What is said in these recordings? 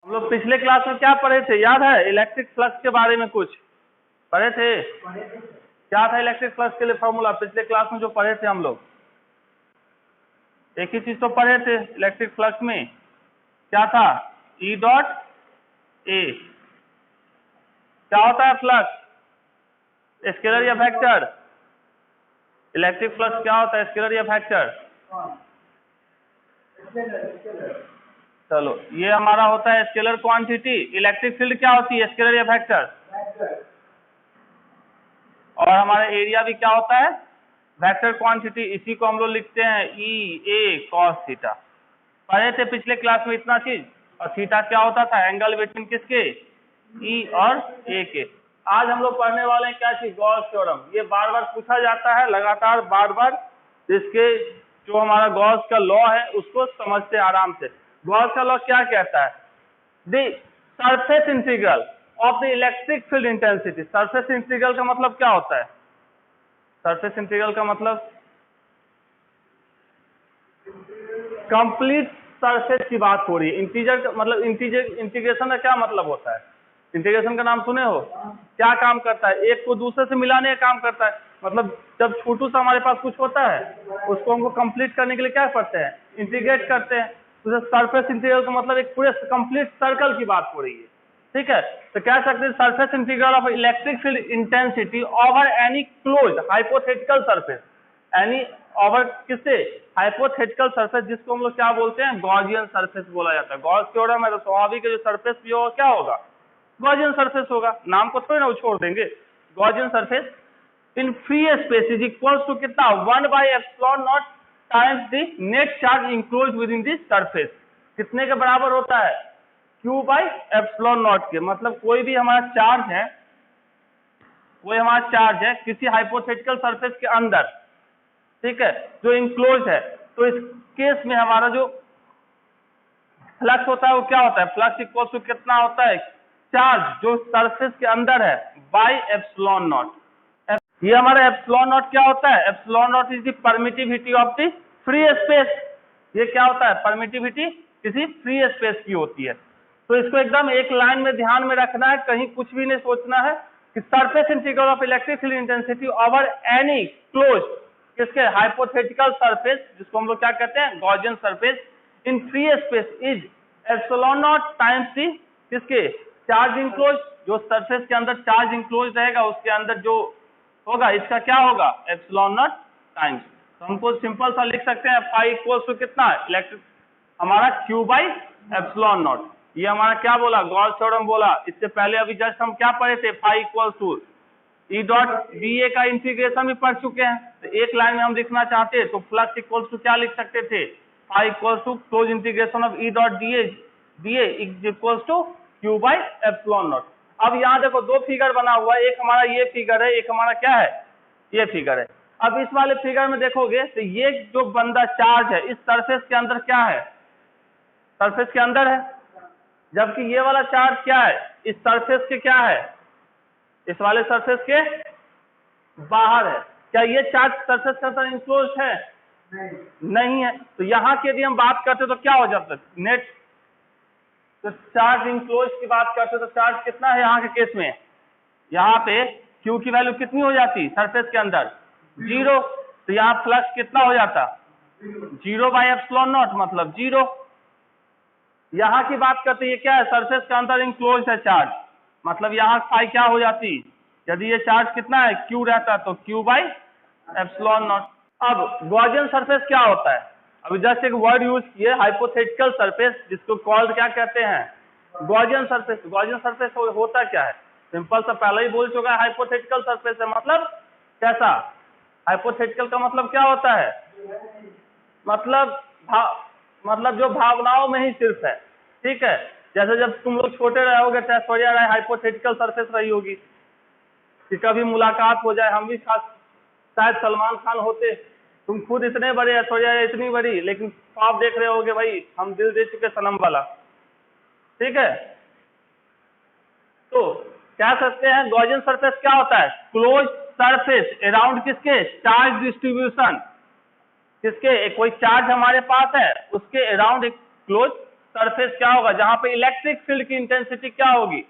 हम लोग पिछले क्लास में क्या पढ़े थे याद है? इलेक्ट्रिक फ्लक्स के बारे में कुछ पढ़े थे। क्या था इलेक्ट्रिक फ्लक्स के लिए फॉर्मूला पिछले क्लास में जो पढ़े थे हम लोग? एक ही चीज तो पढ़े थे इलेक्ट्रिक फ्लक्स में, क्या था? E dot A. क्या होता है फ्लक्स? स्केलर या वेक्टर? इलेक्ट्रिक फ्लक्स क्या होता है, स्केलर या वेक्टर? चलो ये हमारा होता है स्केलर क्वांटिटी। इलेक्ट्रिक फील्ड क्या होती है, स्केलर या वेक्टर? और हमारा एरिया भी क्या होता है, वेक्टर क्वांटिटी। इसी को हम लोग लिखते हैं ई ए कॉस थीटा। पढ़े थे पिछले क्लास में इतना चीज। और थीटा क्या होता था, एंगल बिटवीन किसके, ई और ए के। आज हम लोग पढ़ने वाले हैं क्या चीज, गॉस थ्योरम। ये बार बार पूछा जाता है लगातार बार बार। इसके जो हमारा गॉस का लॉ है उसको समझते आराम से। गॉस का लॉ क्या कहता है, the surface integral of the electric field intensity. Surface integral का मतलब क्या होता है? सरफेस इंटीग्रल का मतलब कंप्लीट सरफेस की बात हो रही है। इंटीजर का मतलब इंटीग्रेशन का क्या मतलब होता है? इंटीग्रेशन का नाम सुने हो? क्या काम करता है, एक को दूसरे से मिलाने का काम करता है। मतलब जब छोटू सा हमारे पास कुछ होता है उसको हमको कंप्लीट करने के लिए क्या करते हैं, इंटीग्रेट करते हैं। तो सरफेस इंटीग्रल का मतलब एक पूरे कंप्लीट सर्कल की बात हो रही है, ठीक है। तो कह सकते हैं surface integral of electric field intensity over any closed hypothetical surface. Any over किससे, हाइपोथेटिकल सरफेस, जिसको हम लोग क्या बोलते हैं, गॉसियन सरफेस बोला जाता है। गॉस थ्योरम है तो स्वाभाविक है जो सरफेस भी होगा क्या होगा, गॉसियन सरफेस होगा। नाम को थोड़ी ना छोड़ देंगे। Gaussian surface in free space is equal to कितना, 1/ε0 times the net charge enclosed within the surface. कितने के बराबर होता है, Q/ε0 के। मतलब कोई भी हमारा चार्ज है, कोई हमारा चार्ज है किसी हाइपोथेटिकल सरफेस के अंदर, ठीक है, जो इंक्लोज है। तो इस केस में हमारा जो फ्लक्स होता है वो क्या होता है, फ्लक्स इक्वल टू कितना होता है, चार्ज जो सरफेस के अंदर है बाई ε0। ये हमारा ε0 क्या होता है, ε0 is the permittivity of the free space. ये क्या होता है, परमिटिविटी किसी फ्री स्पेस की होती है। तो इसको एकदम एक लाइन में ध्यान में रखना है, कहीं कुछ भी नहीं सोचना है कि surface integral of electric field intensity over any close किसके, हाइपोथेटिकल सरफेस, जिसको हम लोग क्या कहते हैं, Gaussian surface in free space is ε0 times the किसके, चार्ज इंक्लोज। जो सरफेस के अंदर चार्ज इंक्लोज रहेगा उसके अंदर जो होगा इसका क्या होगा, ε0 टाइम्स। तो हमको सिंपल सा लिख सकते हैं फाई इक्वल टू कितना, इलेक्ट्रिक हमारा Q/ε0। ये हमारा क्या बोला, गॉस थ्योरम बोला। इससे पहले अभी जस्ट हम क्या पढ़े थे, phi equal to E dot B A का इंटीग्रेशन भी पढ़ चुके हैं। तो एक लाइन में हम लिखना चाहते हैं तो फ्लक्स इक्वल टू क्या लिख सकते थे, phi equal to close integration of E dot D A is equal to Q/ε0। अब यहाँ देखो दो फिगर बना हुआ है, एक हमारा ये फिगर है, एक हमारा क्या है, ये फिगर है। अब इस वाले फिगर में देखोगे तो ये जो बंदा चार्ज है इस सरफेस के अंदर क्या है, सरफेस के अंदर है, जबकि ये वाला चार्ज क्या है, इस सरफेस के क्या है, इस वाले सरफेस के बाहर है। क्या ये चार्ज सरफेस के अंदर इंक्लोज है? नहीं है। तो यहाँ की यदि हम बात करते तो क्या हो जाता है, नेट तो चार्ज इंक्लोज की बात करते तो चार्ज कितना है यहाँ के केस में, यहाँ पे Q की वैल्यू कितनी हो जाती सरफेस के अंदर, 0। तो यहाँ फ्लक्स कितना हो जाता, 0/ε0 मतलब 0। यहाँ की बात करते ये क्या है, सरफेस के अंदर इंक्लोज है चार्ज, मतलब यहाँ फाई क्या हो जाती, यदि ये चार्ज कितना है Q रहता तो Q/ε0। अब गॉसियन सरफेस क्या होता है, अभी जस्ट एक वर्ड यूज किए, हाइपोथेटिकल सरफेस, जिसको कॉल्ड क्या कहते हैं, गॉसियन सरफेस। गॉसियन सरफेस होता क्या है, सिंपल सा पहले ही बोल चुका है, हाइपोथेटिकल सरफेस है। मतलब कैसा, हाइपोथेटिकल का मतलब क्या होता है, मतलब जो भावनाओं में ही सिर्फ है, ठीक है। जैसे जब तुम लोग छोटे रहोगे ऐश्वर्या राय हाइपोथेटिकल सरफेस रही होगी कि कभी मुलाकात हो जाए, हम भी शायद सलमान खान होते, तुम खुद इतने बड़े, ऐश्वर्या इतनी बड़ी, लेकिन आप देख रहे होगे भाई हम दिल दे चुके सनम वाला, ठीक है। तो क्या सकते हैं, गॉसियन सरफेस क्या होता है, क्लोज सरफेस अराउंड किसके, चार्ज डिस्ट्रीब्यूशन, किसके, कोई चार्ज हमारे पास है उसके अराउंड एक क्लोज सरफेस क्या होगा जहां पे इलेक्ट्रिक फील्ड की इंटेंसिटी क्या होगी,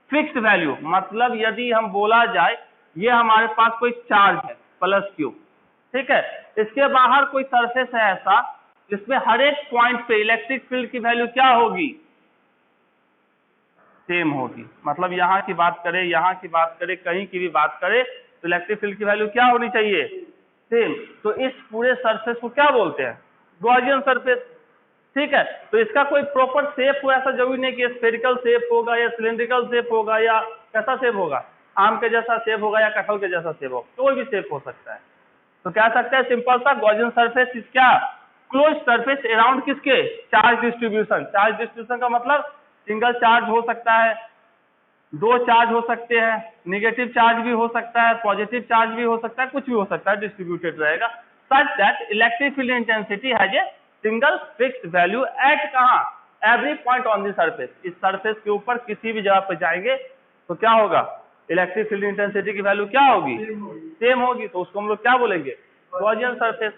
फिक्स्ड वैल्यू। मतलब यदि हम बोला जाए ये हमारे पास कोई चार्ज है प्लस क्यू, ठीक है, इसके बाहर कोई सरफेस है ऐसा जिसमें हर एक पॉइंट पे इलेक्ट्रिक फील्ड की वैल्यू क्या होगी, सेम होगी। मतलब यहाँ की बात करें, यहाँ की बात करें, कहीं की भी बात करें तो इलेक्ट्रिक फील्ड की वैल्यू क्या होनी चाहिए, सेम। तो इस पूरे सरफेस को क्या बोलते हैं, गॉसियन सरफेस, ठीक है। तो इसका कोई प्रॉपर शेप हो ऐसा जरूरी नहीं कि स्फेरिकल शेप होगा या सिलिंड्रिकल शेप होगा या कैसा शेप होगा, आम के जैसा शेप होगा या कटहल के जैसा शेप होगा, कोई भी शेप हो सकता है। तो क्या सकते हैं सिंपल सा गॉसियन सरफेस इज क्या, क्लोज सरफेस अराउंड किसके, चार्ज डिस्ट्रीब्यूशन। चार्ज डिस्ट्रीब्यूशन का मतलब सिंगल चार्ज हो सकता है, दो चार्ज हो सकते हैं, नेगेटिव चार्ज भी हो सकता है, पॉजिटिव चार्ज भी हो सकता है, कुछ भी हो सकता है, डिस्ट्रीब्यूटेड रहेगा। Such that electric field intensity has a single fixed value at कहां, every point on the surface. इस सरफेस के ऊपर किसी भी जगह पे जाएंगे तो क्या होगा, इलेक्ट्रिक फील्ड इंटेंसिटी की वैल्यू क्या होगी, सेम होगी। तो उसको हम लोग क्या बोलेंगे, Gaussian surface.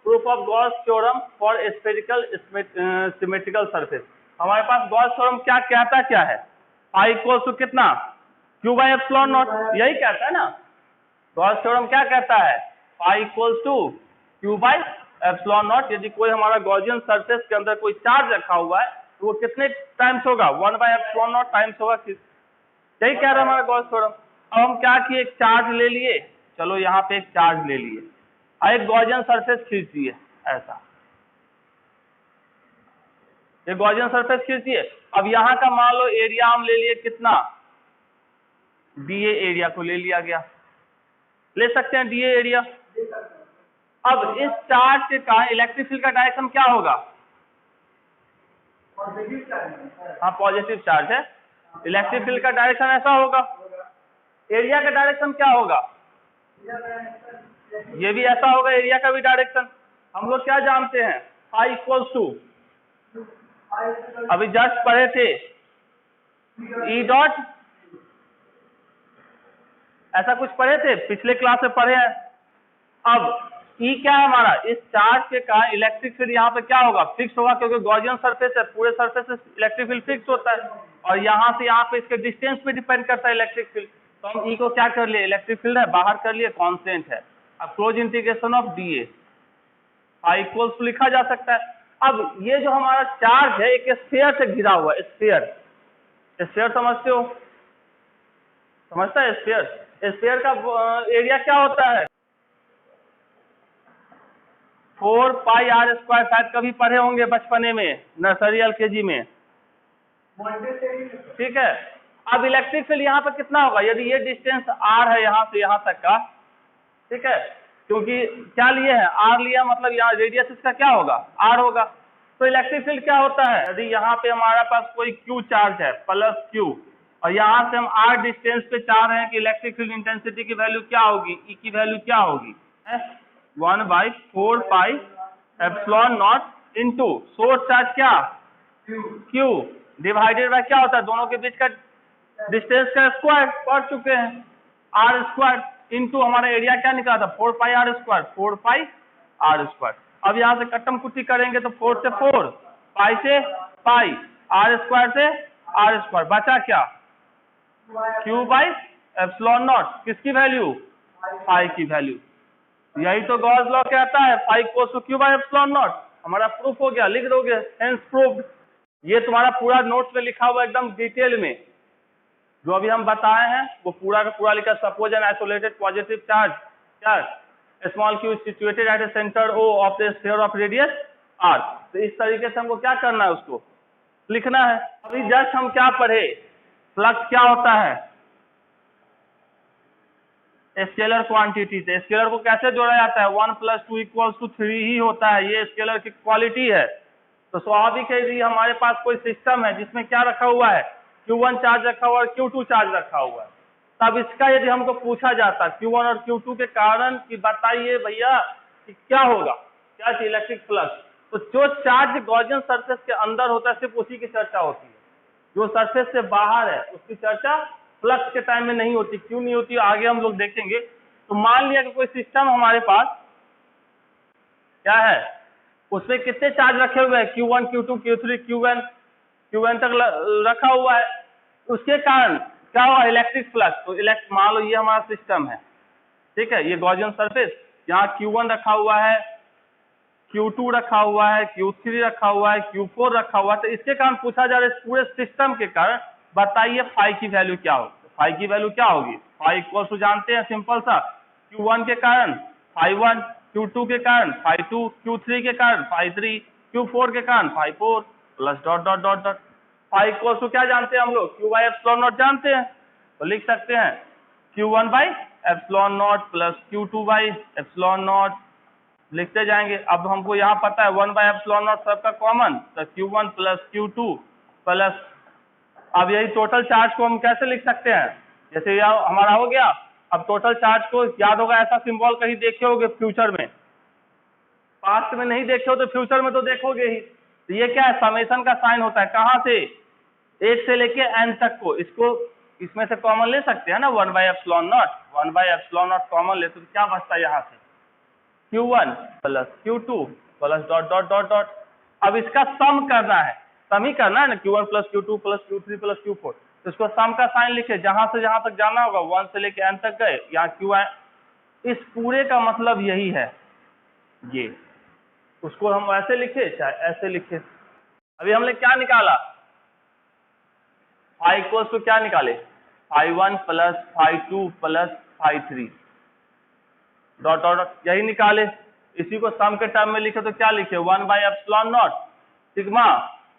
Proof of Gauss theorem for spherical symmetrical surface. हमारे पास गॉस थ्योरम क्या कहता क्या है, I इक्वल टू कितना, Q बाई एप्सिलॉन नॉट, यही कहता है ना। गॉस थ्योरम क्या कहता है, I equal to Q by epsilon naught. यदि कोई हमारा गॉसियन सरफेस के अंदर कोई चार्ज रखा हुआ है तो वो कितने टाइम्स होगा, 1 बाई एप्सिलॉन नॉट टाइम्स होगा। यही कह रहा है हमारा गॉस थ्योरम। अब हम क्या किए, एक चार्ज ले लिए, चलो यहाँ पे एक चार्ज ले लिए, एक गॉसियन सरफेस खींच दिए ऐसा, ये गॉसियन सरफेस खींच दिए। अब यहाँ का मान लो एरिया हम ले लिए कितना, डीए एरिया को ले लिया गया, ले सकते हैं डीए एरिया। अब इस चार्ज के कारण इलेक्ट्रिक फील्ड का डायरेक्शन क्या होगा, हाँ पॉजिटिव चार्ज है, इलेक्ट्रिक फील्ड का डायरेक्शन ऐसा होगा, एरिया का डायरेक्शन क्या होगा, ये भी ऐसा होगा, एरिया का भी डायरेक्शन। हम लोग क्या जानते हैं, I इक्वल्स टू, अभी जस्ट पढ़े थे ई डॉट, ऐसा कुछ पढ़े थे पिछले क्लास में पढ़े हैं। अब ई क्या है हमारा, इस चार्ज के कारण इलेक्ट्रिक फील्ड यहाँ पे क्या होगा, फिक्स होगा, क्योंकि गॉसियन सरफेस है, पूरे सरफेस से इलेक्ट्रिक फील्ड फिक्स होता है और यहाँ से यहाँ पे इसके डिस्टेंस पे डिपेंड करता है इलेक्ट्रिक फील्ड। तो हम ई को क्या कर लिए, इलेक्ट्रिक फील्ड है बाहर कर लिए, कॉन्स्टेंट है। अब close integration of D A I equals to लिखा जा सकता है। अब ये जो हमारा चार्ज है एक स्फीयर से घिरा हुआ है, स्फीयर, स्फीयर समझते हो, समझता है स्फीयर, स्फीयर का एरिया क्या होता है, 4 पाई आर स्क्वायर, शायद कभी पढ़े होंगे बचपने में, नर्सरी एलकेजी में, ठीक है। अब इलेक्ट्रिक फील्ड यहाँ पे कितना होगा, यदि ये डिस्टेंस आर है यहाँ से यहाँ तक का, ठीक है, क्योंकि क्या लिए है, आर लिया, मतलब यहाँ रेडियस इसका क्या होगा, आर होगा। तो इलेक्ट्रिक फील्ड क्या होता है, यदि यहाँ पे हमारा पास कोई क्यू चार्ज है प्लस क्यू और यहाँ से हम आर डिस्टेंस पे चाह रहे हैं कि इलेक्ट्रिक फील्ड इंटेंसिटी की वैल्यू क्या होगी, ई की वैल्यू क्या होगी, 1/4 pi epsilon not into source charge क्या, क्यू, डिवाइडेड बाय क्या होता है, दोनों के बीच का डिस्टेंस का स्क्वायर, पढ़ चुके हैं, आर स्क्वायर इंटू हमारा एरिया क्या निकला था, 4 pi are square, 4 pi are square. अब यहाँ से कट्टम कुट्टी करेंगे तो 4 से 4, पाई से पाई, आर स्क्वायर से आर स्क्वायर, बचा क्या, क्यू बाई एप्सिलॉन नॉट, किसकी वैल्यू, फाई की वैल्यू। यही तो गॉस लॉ कहता है, phi equals to Q by epsilon naught. हमारा प्रूफ हो गया, लिख दोगे, हेंस प्रूव्ड। ये तुम्हारा पूरा नोट्स में लिखा हुआ एकदम डिटेल में, जो अभी हम बताए हैं वो पूरा का पूरा लिखा। Suppose an isolated positive charge, charge small Q situated at a centre O of the sphere of radius R. तो इस तरीके से हमको क्या करना है, उसको लिखना है। अभी जस्ट हम क्या पढ़े, फ्लक्स क्या होता है, स्केलर क्वांटिटी से। स्केलर को कैसे जोड़ा जाता है, 1 + 2 = 3 ही होता है, ये स्केलर की क्वालिटी है। तो स्वाभाविक है यदि हमारे पास कोई सिस्टम है जिसमें क्या रखा हुआ है, Q1 चार्ज रखा हुआ है, Q2 चार्ज रखा हुआ है, तब इसका यदि हमको पूछा जाता Q1 और Q2 के कारण कि बताइए भैया कि क्या होगा, क्या चाहिए, इलेक्ट्रिक फ्लक्स, तो जो चार्ज गॉसियन सरफेस के अंदर होता है सिर्फ उसी की चर्चा होती है, जो सरफेस से बाहर है उसकी चर्चा फ्लक्स के टाइम में नहीं होती। क्यों नहीं होती, आगे हम लोग देखेंगे। तो मान लिया कि कोई सिस्टम हमारे पास क्या है, उसमें कितने चार्ज रखे हुए हैं, Q1 Q2 Q3 Qn तक रखा हुआ है। उसके कारण क्या हुआ, इलेक्ट्रिक फ्लक्स। तो मान लो ये हमारा सिस्टम है, ठीक है, ये गॉसियन सरफेस, यहाँ Q1 रखा हुआ है, Q2 रखा हुआ है, Q3 रखा हुआ है, Q4 रखा हुआ है। तो इसके कारण पूछा जा रहा है इस पूरे सिस्टम के कारण बताइए फाई की वैल्यू क्या होगी। फाई की वैल्यू क्या होगी, फाई इक्वल टू जानते हैं सिंपल सा, Q1 के कारण φ1, Q2 के कारण φ2, Q3 के कारण φ3, Q4 के कारण φ4 plus dot dot dot dot. Phi equal to क्या जानते हैं हम लोग, Q बाई एप्सिलॉन नॉट जानते हैं, तो लिख सकते हैं Q1 by epsilon not plus Q2 by epsilon not, लिखते जाएंगे। अब हमको यहाँ पता है 1 बाई एप्सिलॉन नॉट सबका कॉमन, तो Q1 प्लस Q2 प्लस, अब यही टोटल चार्ज को हम कैसे लिख सकते हैं, जैसे यह हमारा हो गया। अब टोटल चार्ज को याद होगा, ऐसा सिंबल कहीं देखे होगे फ्यूचर में, पास्ट में नहीं देखे हो तो फ्यूचर में तो देखोगे ही। तो ये क्या है, समेशन का साइन होता है, कहाँ से, 1 से लेके n तक को, इसको इसमें से कॉमन ले सकते हैं ना, 1 by epsilon not, 1 by epsilon not common ले तो क्या बचता है यहाँ से, Q1 plus Q2 plus dot dot dot dot. अब इसका सम करना है, सम ही करना है ना, Q1 plus Q2 plus Q3 plus Q4, तो इसको सम का साइन लिखे, जहां से जहां तक जाना होगा 1 से लेके n तक गए, यहाँ Q है। इस पूरे का मतलब यही है, ये उसको हम ऐसे लिखे चाहे ऐसे लिखे। अभी हमने क्या निकाला, फाई इक्वल्स टू क्या निकाले, φ1 plus φ2 plus φ3 dot dot dot, यही निकाले। इसी को सम के टर्म में लिखे तो क्या लिखे, 1 by epsilon naught sigma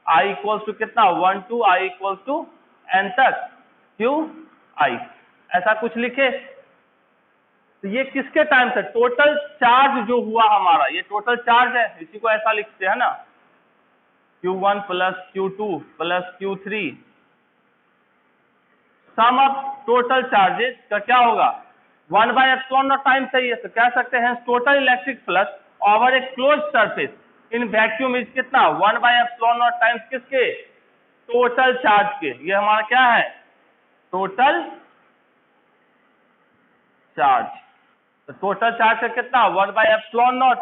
i equals to कितना, 1 to i equals to n तक Q i, ऐसा कुछ लिखे। तो ये किसके टाइम से, टोटल चार्ज जो हुआ हमारा, ये टोटल चार्ज है, इसी को ऐसा लिखते हैं ना, Q1 plus Q2 plus Q3 sum of total charges का क्या होगा, 1 बाई एप्सिलॉन नॉट टाइम चाहिए, तो कह सकते हैं total electric flux over A close surface in vacuum is कितना, 1 बाई एप्सिलॉन नॉट टाइम्स किसके, टोटल चार्ज के। ये हमारा क्या है, टोटल चार्ज। तो टोटल चार्ज का कितना, 1 by epsilon not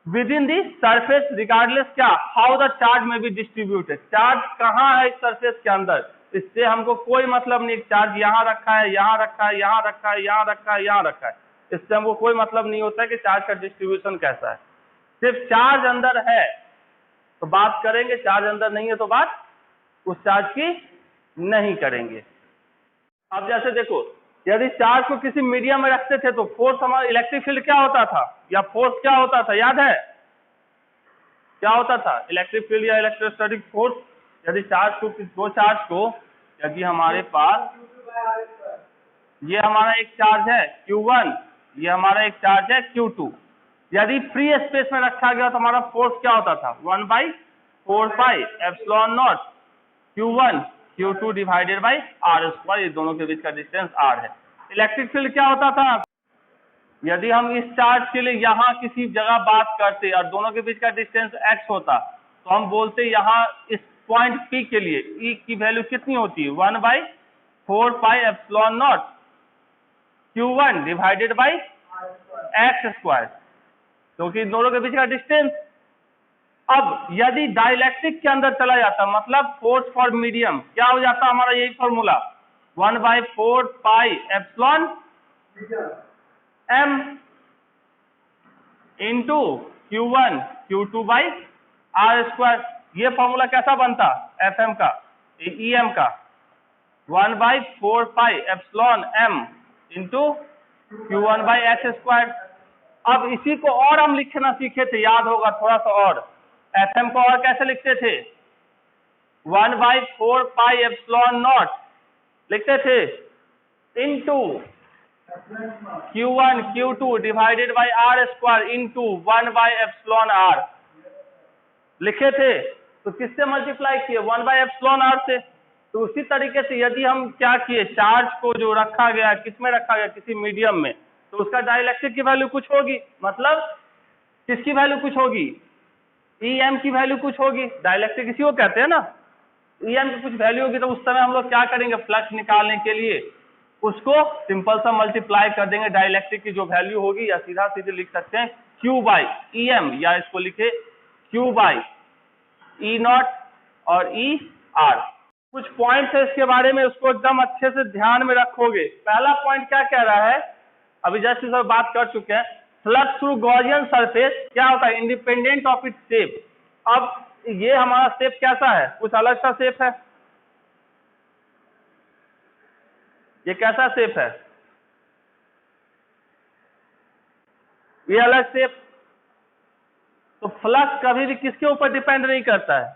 with in the surface regardless क्या, हाउ द चार्ज में बी डिस्ट्रीब्यूटेड, चार्ज कहाँ है इस सरफेस के अंदर, इससे हमको कोई मतलब नहीं, चार्ज यहाँ रखा है, यहाँ रखा है, यहाँ रखा है, यहाँ रखा है, यहाँ रखा है, इससे हमको कोई मतलब नहीं होता है कि चार्ज का डिस्ट्रीब्यूशन कैसा है। सिर्फ चार्ज अंदर है तो बात करेंगे, चार्ज अंदर नहीं है तो बात उस चार्ज की नहीं करेंगे। अब जैसे देखो, यदि चार्ज को किसी मीडियम में रखते थे तो फोर्स, हमारा इलेक्ट्रिक फील्ड क्या होता था, या फोर्स क्या होता था, याद है क्या होता था, इलेक्ट्रिक फील्ड या इलेक्ट्रोस्टैटिक फोर्स। यदि चार्ज को, दो चार्ज को, यदि हमारे पास ये हमारा एक चार्ज है Q1, ये हमारा एक चार्ज है Q2, यदि फ्री स्पेस में रखा गया तो हमारा फोर्स क्या होता था, 1 by 4 pi epsilon not Q1 Q2 divided by R square, ये दोनों के बीच का डिस्टेंस R है। इलेक्ट्रिक फील्ड क्या होता था, यदि हम इस चार्ज के लिए यहाँ किसी जगह बात करते और दोनों के बीच का डिस्टेंस x होता, तो हम बोलते यहाँ इस पॉइंट P के लिए E की वैल्यू कितनी होती है, 1 by 4 pi epsilon not Q1 divided by x square, क्योंकि दोनों के बीच का डिस्टेंस। अब यदि डाइलेक्ट्रिक के अंदर चला जाता, मतलब फोर्स फॉर मीडियम, क्या हो जाता हमारा यही formula, 1 by 4 pi epsilon m into Q1 Q2 by R square. ये फॉर्मूला कैसा बनता, Fm का, Em का, 1 by 4 pi epsilon m into Q1 by x square. अब इसी को और हम लिखना सीखे थे, याद होगा थोड़ा सा, और Fm को और कैसे लिखते थे, 1 बाई 4 पाई एप्सिलॉन नॉट लिखते थे into Q1 Q2 divided by R square into 1 by epsilon R लिखे थे। तो किससे मल्टीप्लाई किए, 1 बाई एप्सिलॉन R से। तो उसी तरीके से यदि हम क्या किए, चार्ज को जो रखा गया, किस में रखा गया, किसी मीडियम में, तो उसका डाइलेक्ट्रिक की वैल्यू कुछ होगी, मतलब किसकी वैल्यू कुछ होगी, Em की वैल्यू कुछ होगी, डाइलेक्ट्रिक इसी को कहते हैं ना, Em की कुछ वैल्यू होगी। तो उस समय हम लोग क्या करेंगे, फ्लक्स निकालने के लिए उसको सिंपल सा मल्टीप्लाई कर देंगे डाइलेक्ट्रिक की जो वैल्यू होगी, या सीधा सीधे लिख सकते हैं Q बाई ई एम, या इसको लिखे Q बाई ई नॉट और ई आर। कुछ पॉइंट्स है इसके बारे में, उसको एकदम अच्छे से ध्यान में रखोगे। पहला पॉइंट क्या कह रहा है, अभी जस्ट इस पर बात कर चुके हैं, फ्लक्स थ्रू गॉसियन सरफेस क्या होता है, इंडिपेंडेंट ऑफ इट्स शेप। अब ये हमारा शेप कैसा है, कुछ अलग सा शेप है, ये कैसा शेप है, ये अलग शेप। तो फ्लक्स कभी भी किसके ऊपर डिपेंड नहीं करता है,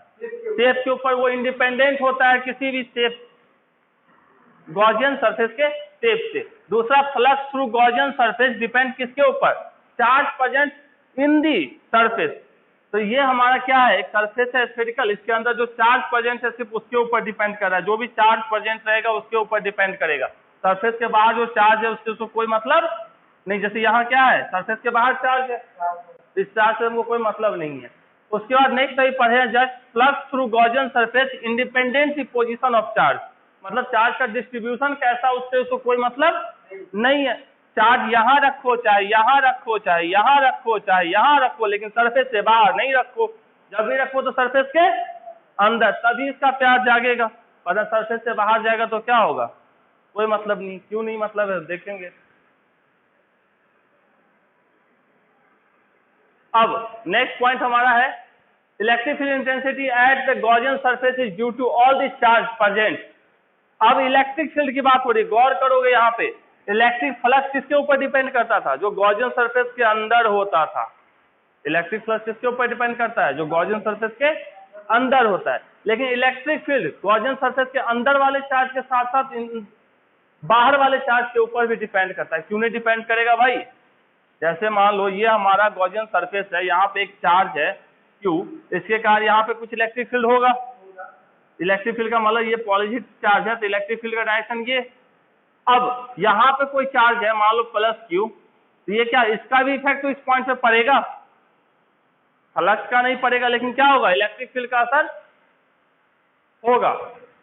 शेप के ऊपर, वो इंडिपेंडेंट होता है किसी भी शेप, गॉसियन सरफेस के शेप से। दूसरा, flux through Gaussian surface depend किसके ऊपर, charge present in the surface. तो ये हमारा क्या है, एक सरफेस है स्फेरिकल, इसके अंदर जो चार्ज प्रेजेंट है सिर्फ उसके ऊपर डिपेंड कर रहा है, जो भी चार्ज प्रेजेंट रहेगा उसके ऊपर डिपेंड करेगा। सरफेस के बाहर जो चार्ज है उससे तो कोई मतलब नहीं, जैसे यहाँ क्या है, सरफेस के बाहर चार्ज है, इस चार्ज से हमको कोई मतलब नहीं है। उसके बाद नेक्स्ट अभी पढ़े हैं, just flux through Gaussian surface independent the position of charge, मतलब चार्ज का डिस्ट्रीब्यूशन कैसा उससे उसको कोई मतलब नहीं है। चार्ज यहाँ रखो चाहे यहाँ रखो चाहे यहाँ रखो चाहे यहाँ रखो, लेकिन सरफेस से बाहर नहीं रखो। जब भी रखो तो सरफेस के अंदर, तभी इसका प्यार जागेगा। अगर सरफेस से बाहर जाएगा तो क्या होगा, कोई मतलब नहीं। क्यों नहीं मतलब है, देखेंगे। अब नेक्स्ट पॉइंट हमारा है, electric field intensity at the Gaussian surface is due to all the charge present. अब इलेक्ट्रिक फील्ड की बात हो रही, गौर करोगे यहाँ पे, इलेक्ट्रिक फ्लक्स किसके ऊपर डिपेंड करता था, जो गॉसियन सरफेस के अंदर होता था। इलेक्ट्रिक फ्लक्स किसके ऊपर डिपेंड करता है, जो गॉसियन सरफेस के अंदर होता है। लेकिन इलेक्ट्रिक फील्ड गॉसियन सरफेस के अंदर वाले चार्ज के साथ साथ बाहर वाले चार्ज के ऊपर भी डिपेंड करता है। क्यों नहीं डिपेंड करेगा भाई, जैसे मान लो ये हमारा गॉसियन सरफेस है, यहाँ पे एक चार्ज है Q, इसके कारण यहाँ पे कुछ इलेक्ट्रिक फील्ड होगा। इलेक्ट्रिक फील्ड का मतलब ये पॉजिटिव चार्ज है तो इलेक्ट्रिक फील्ड का डायरेक्शन ये। अब यहाँ पे कोई चार्ज है मान लो प्लस Q, तो ये क्या, इसका भी इफेक्ट तो इस पॉइंट पे पड़ेगा, फ्लक्स का नहीं पड़ेगा, लेकिन क्या होगा, इलेक्ट्रिक फील्ड का असर होगा।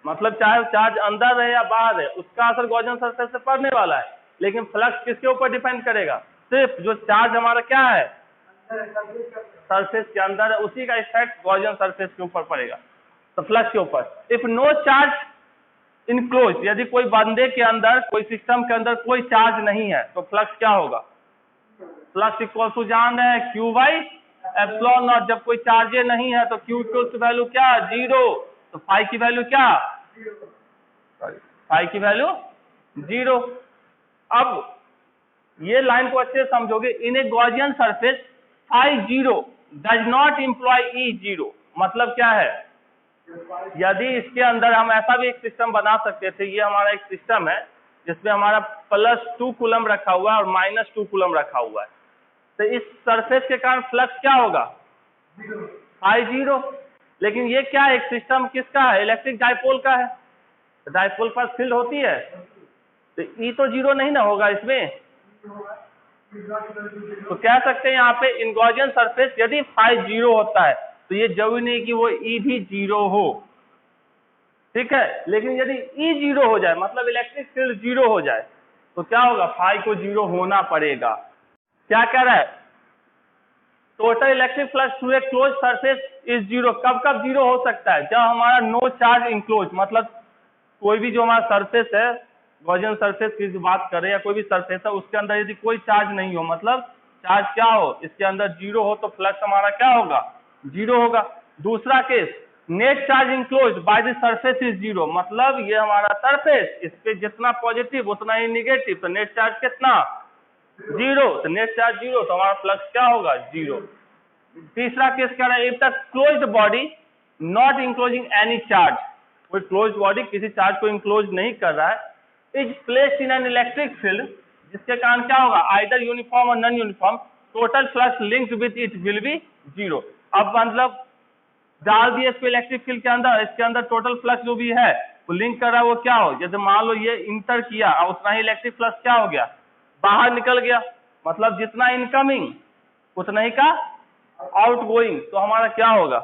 मतलब चाहे चार्ज अंदर रहे या बाहर है, उसका असर गॉसियन सरफेस से पड़ने वाला है। लेकिन फ्लक्स किसके ऊपर डिपेंड करेगा, सिर्फ जो चार्ज हमारा क्या है सरफेस के अंदर है, उसी का इफेक्ट गॉसियन सरफेस के ऊपर पड़ेगा, तो फ्लक्स के ऊपर। इफ नो चार्ज इनक्लोज, यदि कोई बंदे के अंदर, कोई सिस्टम के अंदर कोई चार्ज नहीं है तो फ्लक्स क्या होगा, फ्लक्स इक्वल टू जान रहे हैं Q बाई एप्सिलॉन नॉट। जब कोई चार्जे नहीं है तो Q इक्वल टू वैल्यू क्या, 0, तो फाई की वैल्यू क्या, फाई की वैल्यू 0। अब ये लाइन को अच्छे से समझोगे, in a Gaussian surface phi 0 does not employ E 0। मतलब क्या है, यदि इसके अंदर हम ऐसा भी एक सिस्टम बना सकते थे, ये हमारा एक सिस्टम है जिसमें हमारा +2 कूलम रखा हुआ है और -2 कूलम रखा हुआ है, तो इस सरफेस के कारण फ्लक्स क्या होगा, फाई 0। लेकिन ये क्या है, एक सिस्टम किसका है, इलेक्ट्रिक डाइपोल का है, तो डाइपोल पर फील्ड होती है, तो ई तो 0 नहीं ना होगा इसमें। तो कह सकते हैं यहाँ पे इन गॉसियन सरफेस यदि फाई 0 होता है तो ये जरूरी नहीं कि वो ई भी 0 हो, ठीक है। लेकिन यदि ई 0 हो जाए, मतलब इलेक्ट्रिक फील्ड 0 हो जाए, तो क्या होगा, फाई को 0 होना पड़ेगा। क्या कह रहा है, total electric flux through a close surface is 0। कब कब 0 हो सकता है, जब हमारा नो चार्ज इनक्लोज, मतलब कोई भी जो हमारा सरफेस है, गॉसियन सरफेस की जो बात करें या कोई भी सरफेस है, उसके अंदर यदि कोई चार्ज नहीं हो, मतलब चार्ज क्या हो, इसके अंदर 0 हो, तो फ्लक्स हमारा क्या होगा, 0 होगा। दूसरा case, net charge enclose by the surface is 0, मतलब ये हमारा सरफेस, इस पे जितना पॉजिटिव उतना ही निगेटिव, तो नेट चार्ज कितना, 0, तो नेट चार्ज 0, तो हमारा फ्लक्स क्या होगा, 0। तीसरा केस क्या है, if the closed body not enclosing any charge, कोई क्लोज्ड बॉडी किसी चार्ज को इंक्लोज नहीं कर रहा है, is placed in an electric field, जिसके कारण क्या होगा, आइदर यूनिफॉर्म और non uniform, total flux linked with it will be 0। अब मतलब डाल दिए इसको इलेक्ट्रिक फील्ड के अंदर, इसके अंदर टोटल फ्लक्स जो भी है वो लिंक कर रहा है, वो क्या हो, जैसे मान लो ये इंटर किया और उतना ही इलेक्ट्रिक फ्लक्स क्या हो गया, बाहर निकल गया, मतलब जितना इनकमिंग उतना ही का आउट गोइंग। तो हमारा क्या होगा,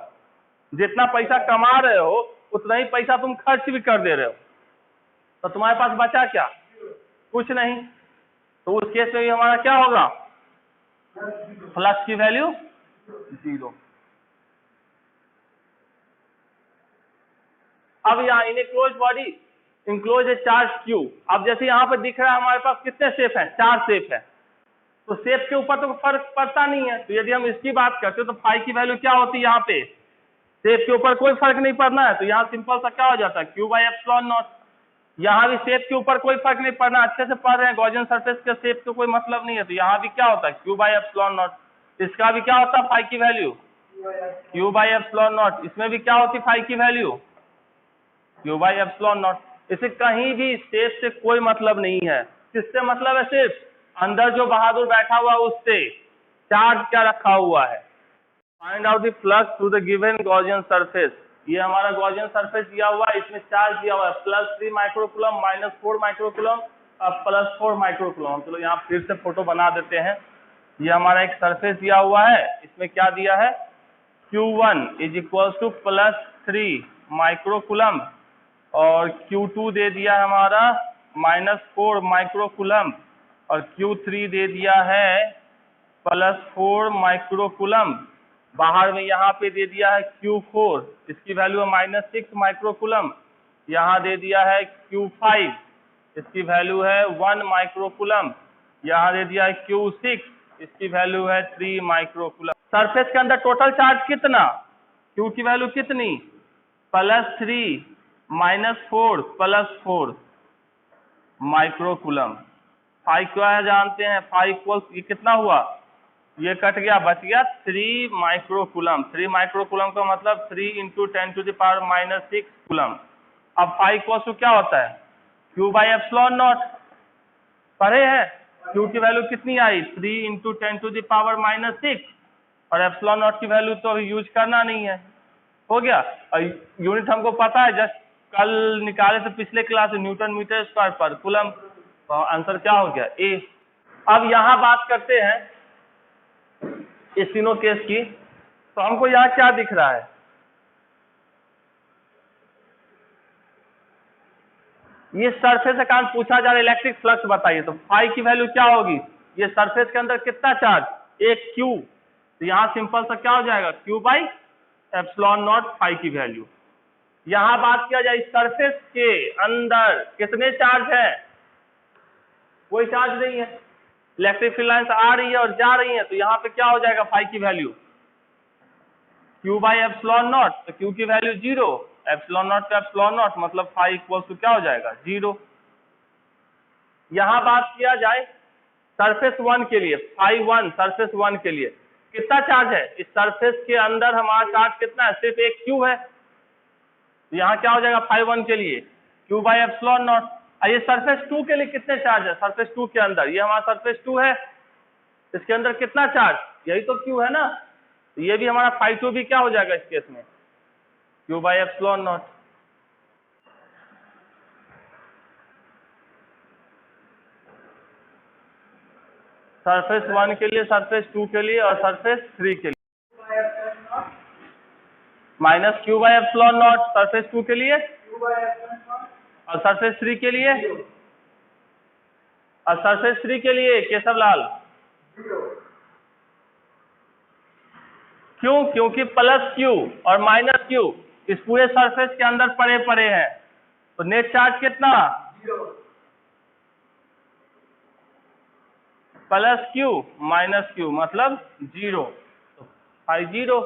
जितना पैसा कमा रहे हो उतना ही पैसा तुम खर्च भी कर दे रहे हो, तो तुम्हारे पास बचा क्या, कुछ नहीं। तो उस केस में भी हमारा क्या होगा, फ्लक्स की वैल्यू 0। अब यहाँ in a close body enclose a charge Q. अब जैसे यहाँ पे दिख रहा है हमारे पास कितने शेप हैं, 4 शेप है, तो शेप के ऊपर तो फर्क पड़ता नहीं है। तो यदि हम इसकी बात करते तो फाई की वैल्यू क्या होती है, यहाँ पे शेप के ऊपर कोई फर्क नहीं पड़ना है, तो यहाँ सिंपल सा क्या हो जाता है, क्यू बाई एप्सिलॉन नॉट। यहाँ भी शेप के ऊपर कोई फर्क नहीं पड़ना, अच्छे से पढ़ रहे हैं, गॉसियन सरफेस के शेप का कोई मतलब नहीं है, तो यहाँ भी क्या होता है, क्यू बाई एप्सिलॉन नॉट। इसका भी क्या होता है फाई की value Q by epsilon not. इसमें भी क्या होती फाई की value Q by epsilon not. इसे कहीं भी शेप से कोई मतलब नहीं है, किससे मतलब है, सिर्फ अंदर जो बहादुर बैठा हुआ है उससे, चार्ज क्या रखा हुआ है। Find out the flux through the given Gaussian surface. ये हमारा गॉसियन सरफेस दिया हुआ है, इसमें चार्ज दिया हुआ है +3 माइक्रोकूलम, -4 माइक्रोकूलम और +4 माइक्रोकूलम। हम चलो यहाँ फिर से फोटो बना देते हैं। ये हमारा एक सरफेस दिया हुआ है, इसमें क्या दिया है, Q1 = +3 माइक्रोकूलम और Q2 दे दिया है हमारा -4 माइक्रोकूलम और Q3 दे दिया है +4 माइक्रोकूलम। बाहर में यहाँ पे दे दिया है Q4, इसकी वैल्यू है -6 माइक्रोकूलम। यहाँ दे दिया है Q5, इसकी वैल्यू है 1 माइक्रोकूलम। यहाँ दे दिया है Q6, इसकी वैल्यू है 3 माइक्रोकूलम। सरफेस के अंदर टोटल चार्ज कितना, Q की वैल्यू कितनी, +3 -4 +4 माइक्रोकूलम। फाई क्या है जानते हैं, फाई इक्वल ये कितना हुआ, ये कट गया, बच गया 3 माइक्रोकूलम। 3 माइक्रोकूलम का मतलब 3 × 10⁻⁻6 कूलम। अब फाई इक्वल क्या होता है, क्यू बाई एप्सिलॉन नॉट। पढ़े हैं, क्यू की वैल्यू कितनी आई, 3 × 10⁻⁻6 और एप्सिलॉन नॉट की वैल्यू तो अभी यूज करना नहीं है, हो गया। और यूनिट हमको पता है, जस्ट कल निकाले थे पिछले क्लास में, न्यूटन मीटर स्क्वायर पर कूलम। तो आंसर क्या हो गया, ए। अब यहाँ बात करते हैं इस तीनों केस की, तो हमको यहाँ क्या दिख रहा है, ये सरफेस का काम पूछा जा रहा है, इलेक्ट्रिक फ्लक्स बताइए, तो फाई की वैल्यू क्या होगी, ये सरफेस के अंदर कितना चार्ज, एक क्यू, तो यहाँ सिंपल सा क्या हो जाएगा, Q by epsilon naught phi की वैल्यू। यहाँ बात किया जाए सरफेस के अंदर कितने चार्ज है, कोई चार्ज नहीं है, इलेक्ट्रिक फील्ड लाइन्स आ रही है और जा रही है, तो यहाँ पे क्या हो जाएगा फाई की value Q by epsilon not, तो क्यू की वैल्यू 0, एप्सिलॉन नॉट का एप्सिलॉन नॉट मतलब फाई इक्वल टू क्या हो जाएगा 0। यहाँ बात किया जाए सरफेस 1 के लिए, फाई 1 सरफेस 1 के लिए कितना चार्ज है, इस सरफेस के अंदर हमारा चार्ज कितना है, सिर्फ एक क्यू है, तो यहाँ क्या हो जाएगा फाई 1 के लिए क्यू बाई एप्सिलॉन नॉट। ये सरफेस 2 के लिए कितने चार्ज है, सरफेस 2 के अंदर, ये हमारा सरफेस 2 है, इसके अंदर कितना चार्ज, यही तो क्यू है ना, तो ये भी हमारा फाई 2 भी क्या हो जाएगा इस केस में Q by epsilon not. Surface 1 के लिए, सरफेस 2 के लिए और सरफेस 3 के लिए minus Q by epsilon not surface 2 के लिए और सरफेस 3 के लिए, और सरफेस 3 के लिए केशव लाल क्यों, क्योंकि प्लस क्यू और माइनस क्यू इस पूरे सरफेस के अंदर पड़े पड़े हैं, तो नेट चार्ज कितना, प्लस क्यू माइनस क्यू मतलब 0, तो फाई 0।